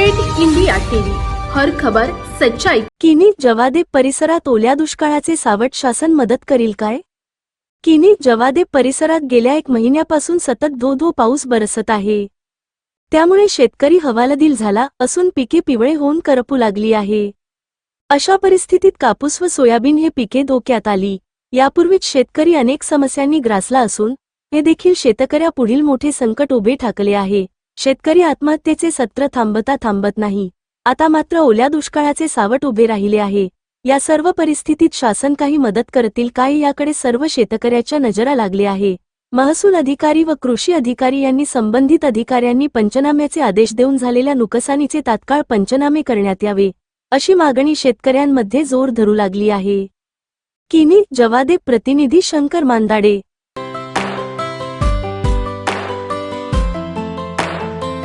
Great India TV, हर खबर सच्चाई। किनी जवादे परिसरात ओल्या दुष्काळाचे सावट, शासन मदत करील काय? किनी जवादे परिसरात गेल्या 1 महिन्यापासून सतत धो पाऊस बरसत आहे। त्यामुळे शेतकरी हवालदिल झाला असून पिके पिवळे होऊन करपू लागली आहे। अशा परिस्थितीत कापूस व सोयाबीन हे पिके धोक्यात आली। यापूर्वीच शेतकरी अनेक समस्यांनी ग्रासला असून हे देखील शेतकऱ्यापुढील मोठे संकट उभे ठाकले आहे। शेतकरी आत्महत्येचे सत्र थांबत नाही। आता मात्र ओल्या दुष्काळाचे सावट उभे राहिले आहे। या सर्व परिस्थितीत शासन काही मदत करतील काय, याकडे सर्व शेतकऱ्याच्या नजरा लागले आहे। महसूल अधिकारी व कृषी अधिकारी यांनी संबंधित अधिकाऱ्यांनी पंचनाम्याचे आदेश देऊन झालेल्या नुकसानीचे तात्काळ पंचनामे करण्यात यावे, अशी मागणी शेतकऱ्यांमध्ये जोर धरू लागली आहे। किनी जवादे प्रतिनिधी शंकर मांदाडे।